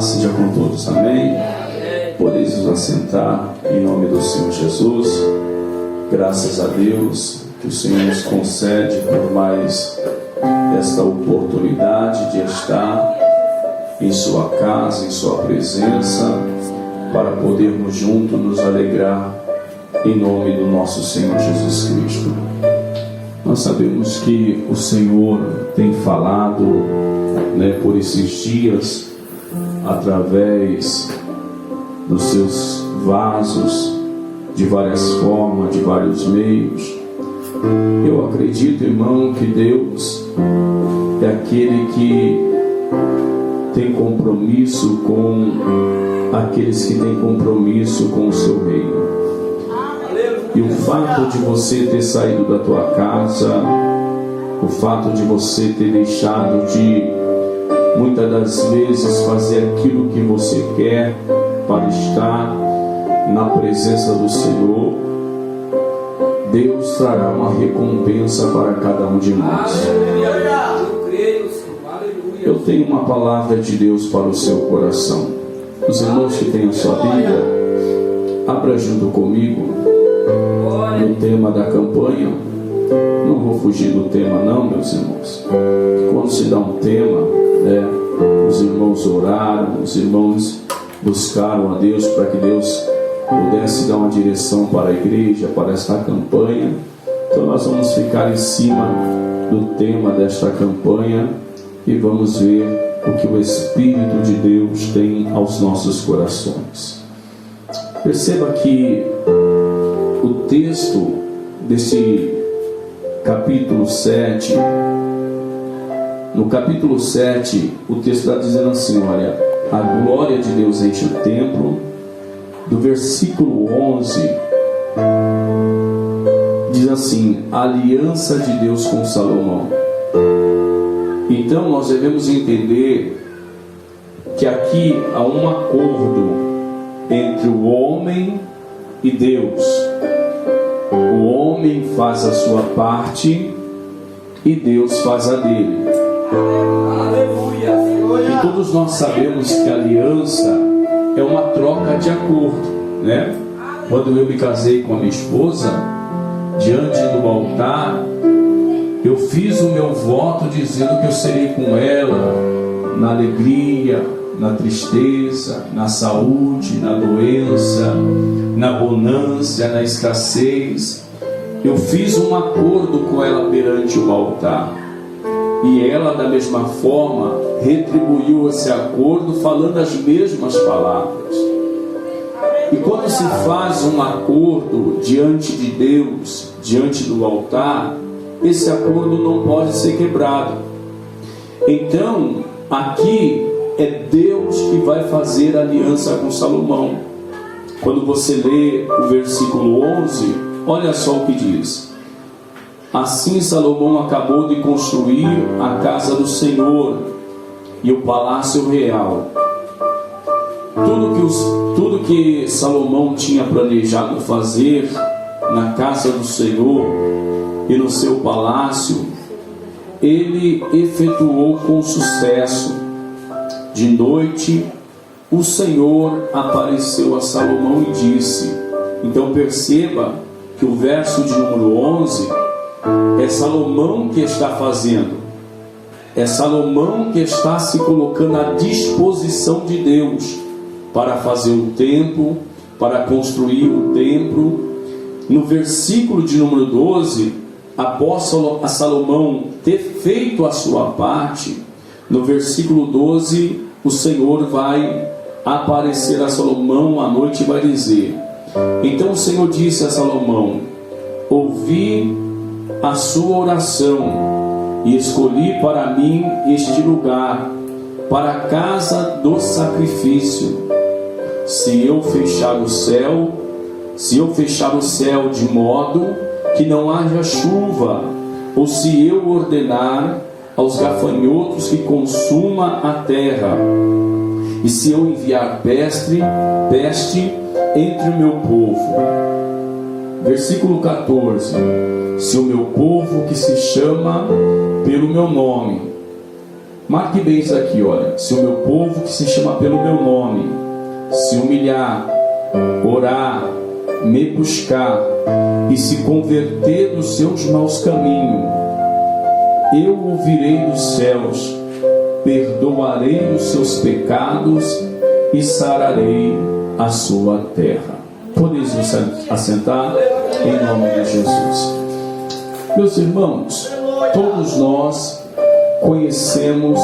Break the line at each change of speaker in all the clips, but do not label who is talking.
paz seja com todos, amém? Podeis nos assentar em nome do Senhor Jesus. Graças a Deus que o Senhor nos concede por mais esta oportunidade de estar em sua casa, em sua presença, para podermos juntos nos alegrar em nome do nosso Senhor Jesus Cristo. Nós sabemos que o Senhor tem falado, por esses dias, através dos seus vasos, de várias formas, de vários meios. Eu acredito, irmão, que Deus é aquele que tem compromisso com aqueles que têm compromisso com o seu reino. E o fato de você ter saído da tua casa, o fato de você ter deixado de, muitas das vezes, fazer aquilo que você quer para estar na presença do Senhor, Deus trará uma recompensa para cada um de nós. Eu tenho uma palavra de Deus para o seu coração. Os irmãos que têm a sua Bíblia, abra junto comigo no tema da campanha. Não vou fugir do tema não, meus irmãos. Quando se dá um tema, os irmãos oraram, os irmãos buscaram a Deus para que Deus pudesse dar uma direção para a igreja, para esta campanha. Então nós vamos ficar em cima do tema desta campanha e vamos ver o que o Espírito de Deus tem aos nossos corações. Perceba que o texto desse capítulo 7, no capítulo 7, o texto está dizendo assim, olha, a glória de Deus enche o templo. Do versículo 11, diz assim, a aliança de Deus com Salomão. Então nós devemos entender que aqui há um acordo entre o homem e Deus. O homem faz a sua parte e Deus faz a dele. E todos nós sabemos que a aliança é uma troca de acordo, Quando eu me casei com a minha esposa, diante do altar, eu fiz o meu voto dizendo que eu serei com ela na alegria, na tristeza, na saúde, na doença, na bonança, na escassez. Eu fiz um acordo com ela perante o altar. E ela, da mesma forma, retribuiu esse acordo falando as mesmas palavras. E quando se faz um acordo diante de Deus, diante do altar, esse acordo não pode ser quebrado. Então, aqui é Deus que vai fazer aliança com Salomão. Quando você lê o versículo 11, olha só o que diz. Assim Salomão acabou de construir a casa do Senhor e o palácio real. Tudo que Salomão tinha planejado fazer na casa do Senhor e no seu palácio, ele efetuou com sucesso. De noite, o Senhor apareceu a Salomão e disse. Então perceba que o verso de número 11 é Salomão que está fazendo. É Salomão que está se colocando à disposição de Deus para fazer o templo, para construir o templo. No versículo de número 12, após Salomão ter feito a sua parte, no versículo 12, o Senhor vai aparecer a Salomão à noite e vai dizer. Então o Senhor disse a Salomão, ouvi a sua oração e escolhi para mim este lugar, para a casa do sacrifício. Se eu fechar o céu de modo que não haja chuva, ou se eu ordenar aos gafanhotos que consuma a terra, e se eu enviar peste entre o meu povo. Versículo 14. Se o meu povo que se chama pelo meu nome Marque bem isso aqui, olha. Se o meu povo, que se chama pelo meu nome, se humilhar, orar, me buscar e se converter dos seus maus caminhos, eu ouvirei dos céus, perdoarei os seus pecados e sararei a sua terra. Podeis nos assentar em nome de Jesus. Meus irmãos, todos nós conhecemos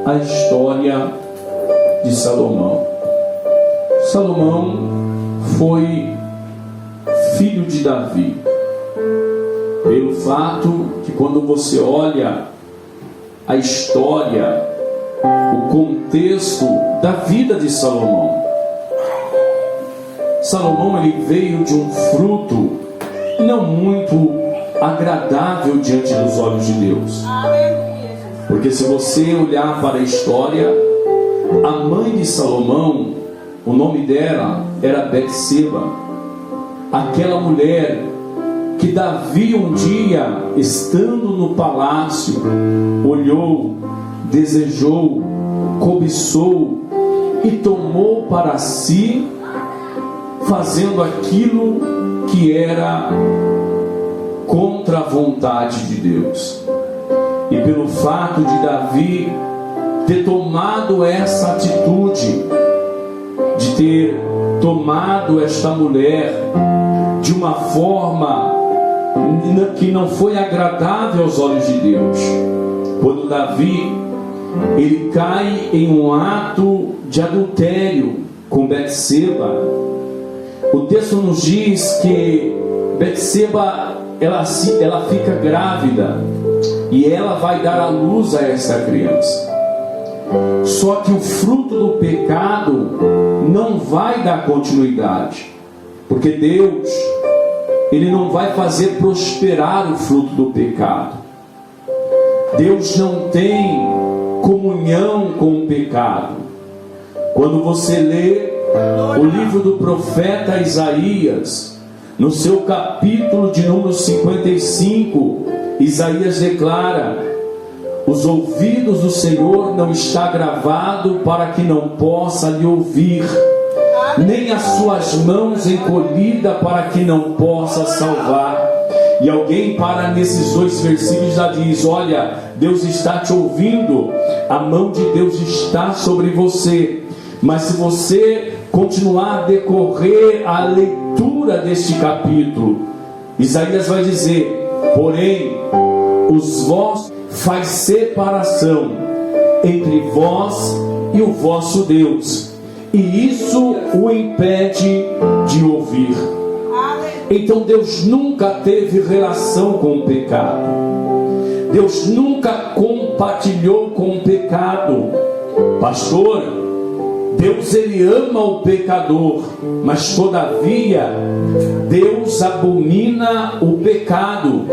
a história de Salomão. Salomão foi filho de Davi, pelo fato que quando você olha a história, o contexto da vida de Salomão, ele veio de um fruto não muito agradável diante dos olhos de Deus. Porque se você olhar para a história, a mãe de Salomão, o nome dela era Betseba, aquela mulher que Davi um dia, estando no palácio, olhou, desejou, cobiçou e tomou para si, fazendo aquilo que era contra a vontade de Deus. E pelo fato de Davi ter tomado essa atitude, de ter tomado esta mulher de uma forma que não foi agradável aos olhos de Deus, quando Davi ele cai em um ato de adultério com Betseba, o texto nos diz que Betseba ela fica grávida e ela vai dar à luz a essa criança. Só que o fruto do pecado não vai dar continuidade, porque Deus ele não vai fazer prosperar o fruto do pecado. Deus não tem comunhão com o pecado. Quando você lê o livro do profeta Isaías, no seu capítulo de número 55, Isaías declara: os ouvidos do Senhor não está gravado para que não possa lhe ouvir, nem as suas mãos encolhida para que não possa salvar. E alguém para nesses dois versículos já diz: olha, Deus está te ouvindo, a mão de Deus está sobre você. Mas se você continuar a decorrer a leitura deste capítulo, Isaías vai dizer: porém, os vossos faz separação entre vós e o vosso Deus, e isso o impede de ouvir. Então Deus nunca teve relação com o pecado. Deus nunca compartilhou com o pecado. Pastor, Deus ele ama o pecador, mas todavia Deus abomina o pecado.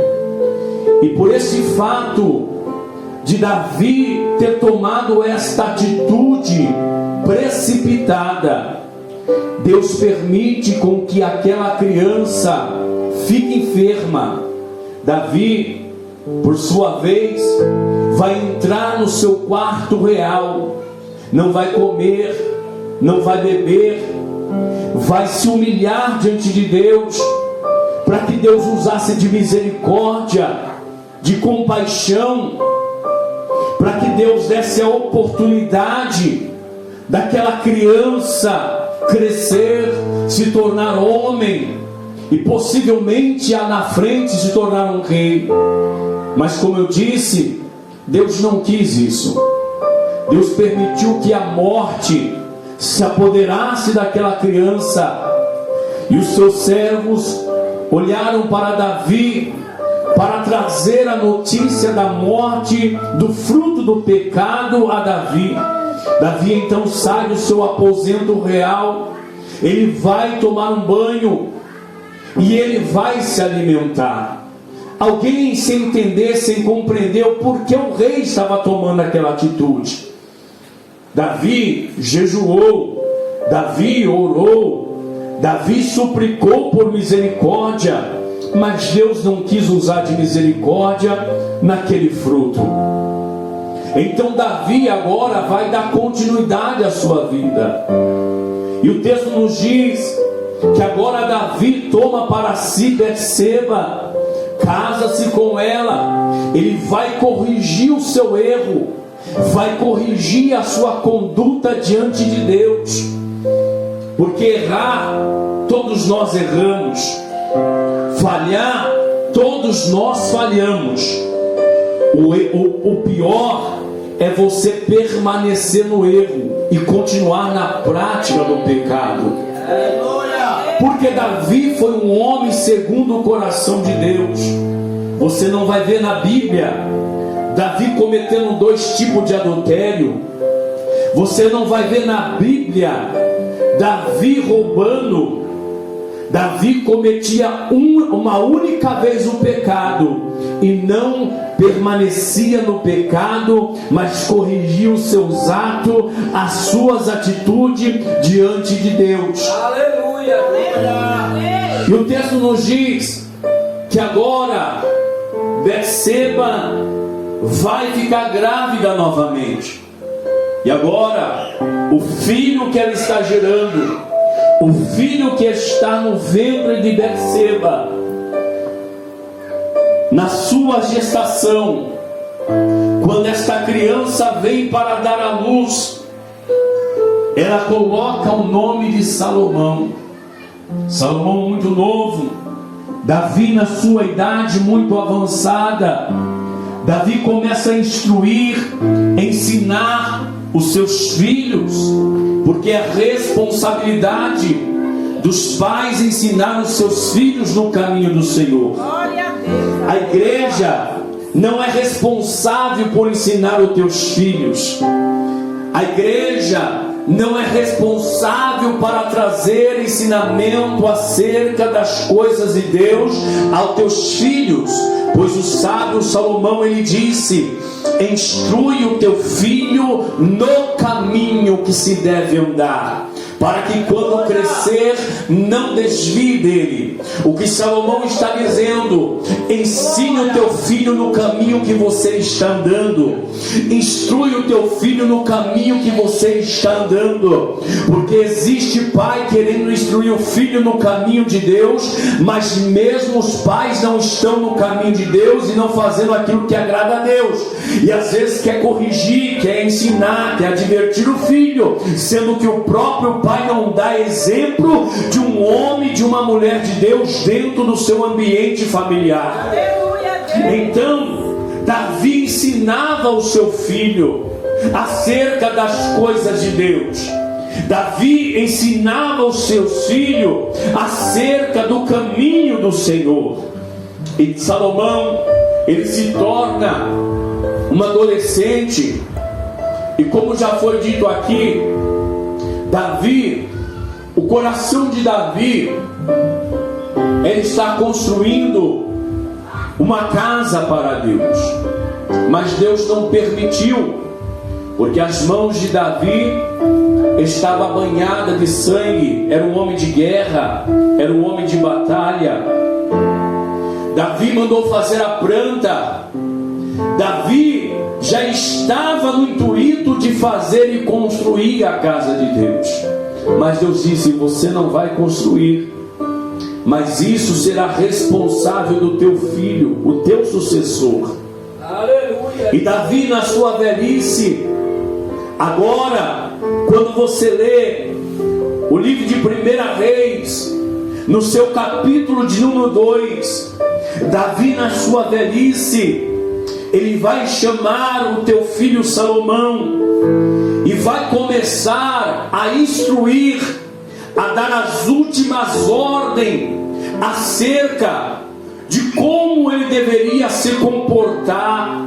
E por esse fato de Davi ter tomado esta atitude precipitada, Deus permite com que aquela criança fique enferma. Davi, por sua vez, vai entrar no seu quarto real, não vai comer, não vai beber, vai se humilhar diante de Deus, para que Deus usasse de misericórdia, de compaixão, para que Deus desse a oportunidade daquela criança crescer, se tornar homem e possivelmente na frente se tornar um rei. Mas como eu disse, Deus não quis isso. Deus permitiu que a morte se apoderasse daquela criança, e os seus servos olharam para Davi para trazer a notícia da morte, do fruto do pecado a Davi. Davi então sai do seu aposento real, ele vai tomar um banho e ele vai se alimentar. Alguém sem entender, sem compreender o porquê o rei estava tomando aquela atitude. Davi jejuou, Davi orou, Davi suplicou por misericórdia, mas Deus não quis usar de misericórdia naquele fruto. Então Davi agora vai dar continuidade à sua vida. E o texto nos diz que agora Davi toma para si Betseba, casa-se com ela. Ele vai corrigir o seu erro, vai corrigir a sua conduta diante de Deus, porque errar, todos nós erramos, falhar, todos nós falhamos. O pior é você permanecer no erro e continuar na prática do pecado. Porque Davi foi um homem segundo o coração de Deus. Você não vai ver na Bíblia Davi cometendo 2 tipos de adultério. Você não vai ver na Bíblia Davi roubando. Davi cometia uma única vez o pecado e não permanecia no pecado, mas corrigia os seus atos, as suas atitudes diante de Deus. Aleluia! E o texto nos diz que agora Betseba vai ficar grávida novamente. E agora o filho que ela está gerando, o filho que está no ventre de Betseba, na sua gestação, quando esta criança vem para dar à luz, ela coloca o nome de Salomão. Salomão muito novo, Davi na sua idade muito avançada. Davi começa a instruir, ensinar os seus filhos, porque é responsabilidade dos pais ensinar os seus filhos no caminho do Senhor. A igreja não é responsável por ensinar os teus filhos. A igreja não é responsável para trazer ensinamento acerca das coisas de Deus aos teus filhos, pois o sábio Salomão, ele disse: instrui o teu filho no caminho que se deve andar, para que quando crescer não desvie dele. O que Salomão está dizendo: ensine o teu filho no caminho que você está andando, instrui o teu filho no caminho que você está andando, porque existe pai querendo instruir o filho no caminho de Deus, mas mesmo os pais não estão no caminho de Deus e não fazendo aquilo que agrada a Deus, e às vezes quer corrigir, quer ensinar, quer advertir o filho, sendo que o próprio pai não dá exemplo de um homem, de uma mulher de Deus dentro do seu ambiente familiar. Então Davi ensinava o seu filho acerca das coisas de Deus. Davi ensinava os seus filhos acerca do caminho do Senhor. E Salomão, ele se torna um adolescente, e como já foi dito aqui, Davi, o coração de Davi, ele está construindo uma casa para Deus, mas Deus não permitiu, porque as mãos de Davi estavam banhadas de sangue. Era um homem de guerra, era um homem de batalha. Davi mandou fazer a planta. Davi já estava no intuito de fazer e construir a casa de Deus, mas Deus disse: você não vai construir, mas isso será responsável do teu filho, o teu sucessor. Aleluia. E Davi, na sua velhice, agora, quando você lê o livro de 1 Reis, no seu capítulo de número 2, Davi, na sua velhice, ele vai chamar o teu filho Salomão e vai começar a instruir, a dar as últimas ordens acerca de como ele deveria se comportar,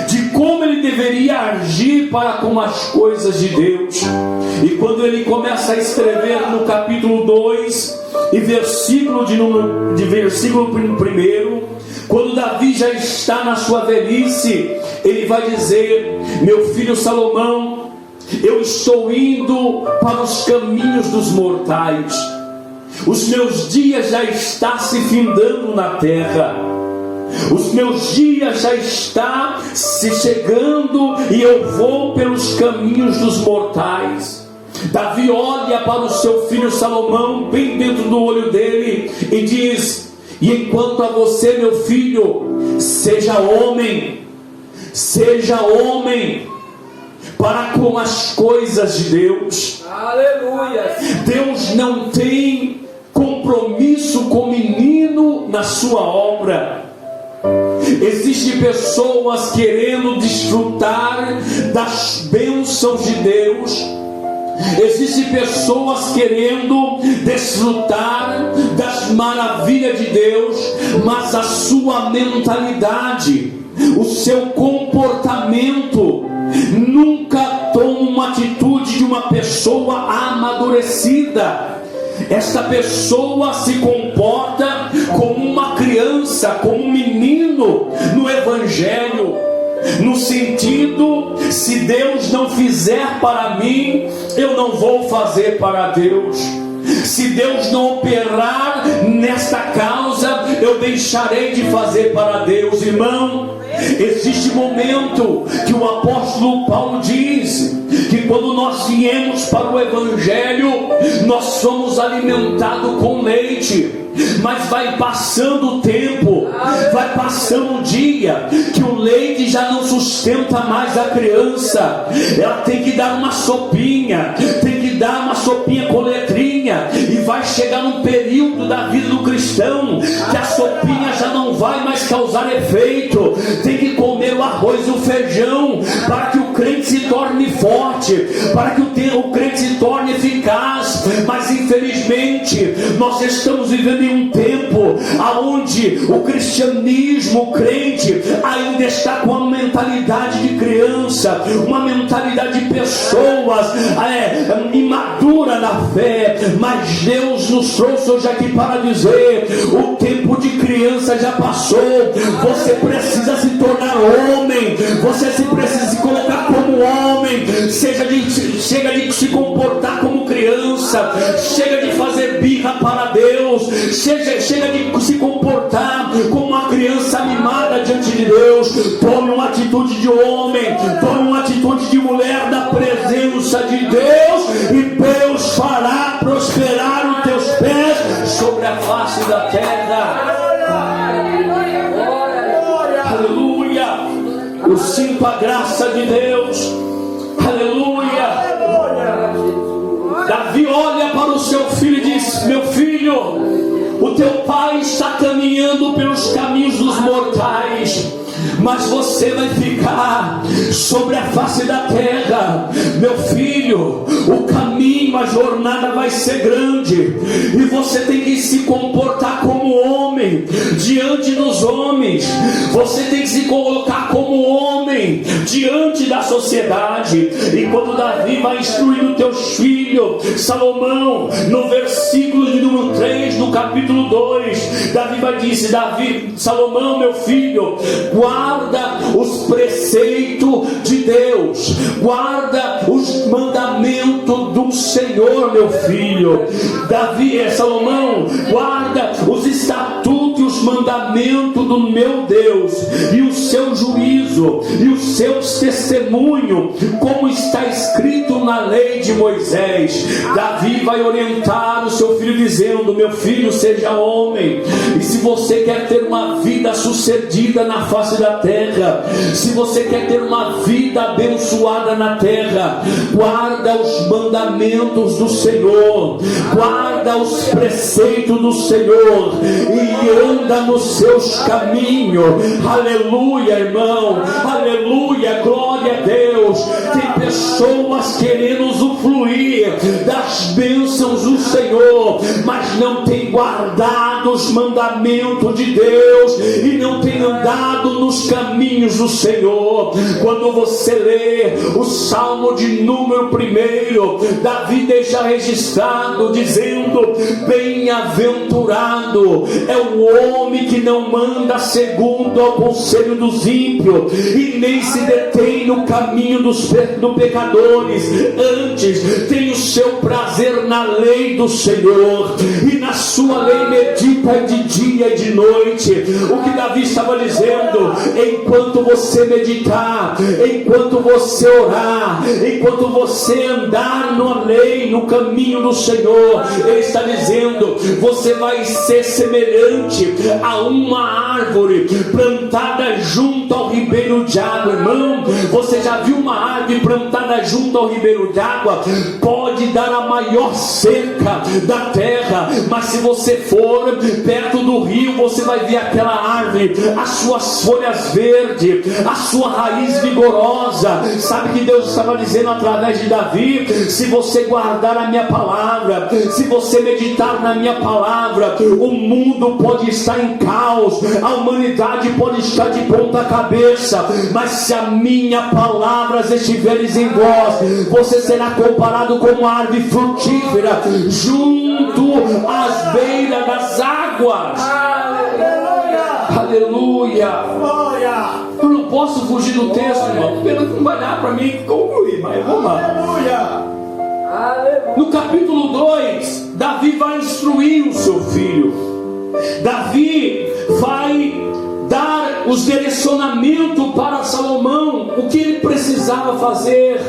de como ele deveria agir para com as coisas de Deus. E quando ele começa a escrever no capítulo 2 e versículo 1, quando Davi já está na sua velhice, ele vai dizer: meu filho Salomão, eu estou indo para os caminhos dos mortais, os meus dias já estão se findando na terra. Os meus dias já estão se chegando e eu vou pelos caminhos dos mortais. Davi olha para o seu filho Salomão, bem dentro do olho dele, e diz: e enquanto a você, meu filho, seja homem para com as coisas de Deus.
Aleluia.
Deus não tem compromisso com o menino na sua obra. Existem pessoas querendo desfrutar das bênçãos de Deus. Existem pessoas querendo desfrutar das maravilhas de Deus, mas a sua mentalidade, o seu comportamento nunca toma uma atitude de uma pessoa amadurecida. Esta pessoa se comporta como uma criança, como um menino no Evangelho, no sentido: se Deus não fizer para mim, eu não vou fazer para Deus. Se Deus não operar nesta causa, eu deixarei de fazer para Deus. Irmão, existe momento que o apóstolo Paulo diz que quando nós viemos para o Evangelho, nós somos alimentados com leite. Mas vai passando o tempo, vai passando o dia, que o leite já não sustenta mais a criança. Ela tem que dar uma sopinha, tem que dar uma sopinha com letrinha. E vai chegar num período da vida do cristão que a sopinha já não vai mais causar efeito. Tem que comer o arroz e o feijão para que o crente se torne forte, para que o crente se torne eficaz. Mas infelizmente nós estamos vivendo em um tempo onde o cristianismo, o crente ainda está com uma mentalidade de criança, uma mentalidade de pessoas imadura na fé. Mas Deus nos trouxe hoje aqui para dizer: o tempo de criança já passou. Você precisa se tornar homem, você precisa se colocar como homem. Chega de se comportar como criança, chega de fazer birra para Deus, chega de se comportar como uma criança mimada diante de Deus. Tome uma atitude de homem, tome uma atitude de mulher da presença de Deus, e Deus fará prosperar os teus pés sobre a face da terra. Aleluia. Eu sinto a graça de Deus. Aleluia. Davi olha para o seu filho e diz: meu filho, o teu pai está caminhando pelos caminhos dos mortais, mas você vai ficar sobre a face da terra. Meu filho, o caminho, a jornada vai ser grande, e você tem que se comportar como homem diante dos homens. Você tem que se colocar como homem diante da sociedade. E quando Davi vai instruindo teus filhos, Salomão, no versículo de número 3 do capítulo 2, Davi vai dizer: Salomão, meu filho, guarda os preceitos de Deus, guarda os mandamentos do Senhor, meu filho. Salomão, guarda os estatutos e os mandamentos do meu Deus, e o seu juízo e os seus testemunhos, como está escrito na lei de Moisés. Davi vai orientar o seu filho dizendo: meu filho, seja homem. E se você quer ter uma vida sucedida na face da terra, se você quer ter uma vida abençoada na terra, guarda os mandamentos do Senhor, guarda os preceitos do Senhor e anda nos seus caminhos. Aleluia, irmão, aleluia, glória a Deus. Tem pessoas querendo usufruir das bênçãos do Senhor, mas não tem guardado os mandamentos de Deus e não tem andado no nos caminhos do Senhor. Quando você lê o Salmo de número 1, Davi deixa registrado dizendo: bem-aventurado é o homem que não anda segundo ao conselho dos ímpios, e nem se detém no caminho dos pecadores, antes tem o seu prazer na lei do Senhor, e na sua lei medita de dia e de noite. O que Davi estava dizendo: enquanto você meditar, enquanto você orar, enquanto você andar na lei, no caminho do Senhor, ele está dizendo: você vai ser semelhante a uma árvore plantada junto ao ribeiro de água. Irmão, você já viu uma árvore plantada junto ao ribeiro de água? Pode dar a maior seca da terra, mas se você for perto do rio, você vai ver aquela árvore, as suas folhas verdes, a sua raiz vigorosa. Sabe que Deus estava dizendo através de Davi: se você guardar a minha palavra, se você meditar na minha palavra, o mundo pode estar em caos, a humanidade pode estar de ponta cabeça, mas se a minha palavra estiveres em vós, você será comparado com uma árvore frutífera junto às beiras das águas. Aleluia! Eu não posso fugir do texto, irmão, porque não vai dar para mim concluir, mas vamos lá. No capítulo 2, Davi vai instruir o seu filho. Davi vai dar os direcionamentos para Salomão, o que ele precisava fazer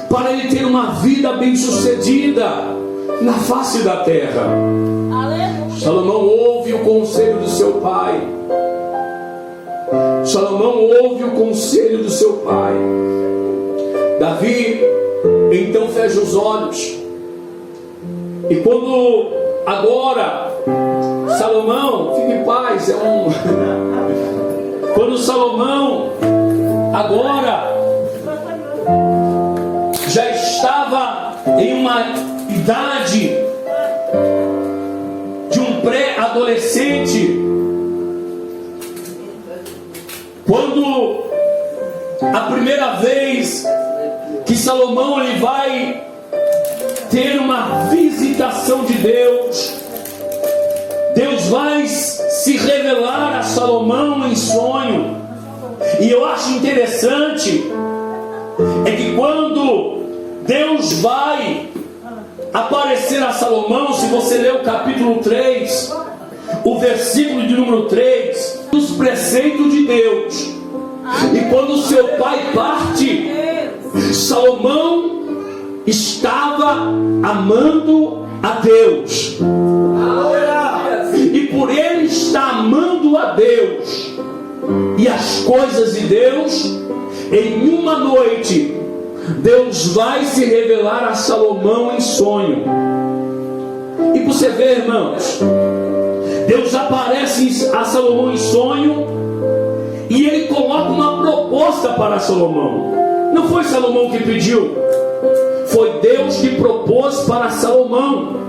para ele ter uma vida bem sucedida na face da terra. Salomão ouve o conselho do seu pai. Salomão ouve o conselho do seu pai. Davi então fecha os olhos, e quando agora Salomão, fique em paz, quando Salomão agora já estava em uma idade de um pré-adolescente, quando a primeira vez que Salomão ele vai ter uma visitação de Deus, Deus vai se revelar a Salomão em sonho. E eu acho interessante é que quando Deus vai aparecer a Salomão, se você ler o capítulo 3, o versículo de número 3, os preceitos de Deus. E quando seu pai parte, Salomão estava amando a Deus. E por ele estar amando a Deus e as coisas de Deus, em uma noite Deus vai se revelar a Salomão em sonho. E você vê, irmãos, Deus aparece a Salomão em sonho, e ele coloca uma proposta para Salomão. Não foi Salomão que pediu, foi Deus que propôs para Salomão.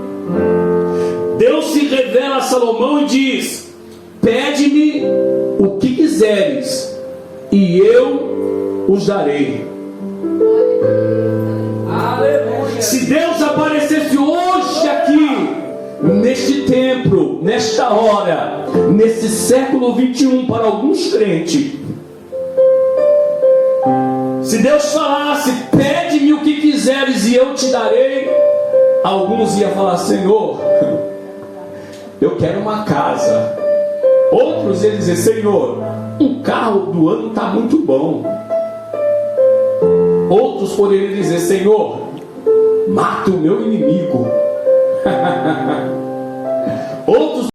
Deus se revela a Salomão e diz: pede-me o que quiseres, e eu os darei. Aleluia. Se Deus aparecesse hoje aqui, neste templo, nesta hora, nesse século 21, para alguns crentes, se Deus falasse: pede-me o que quiseres e eu te darei, alguns iam falar: Senhor, eu quero uma casa. Outros iam dizer: Senhor, um carro do ano está muito bom. Outros poderiam dizer: Senhor, mata o meu inimigo.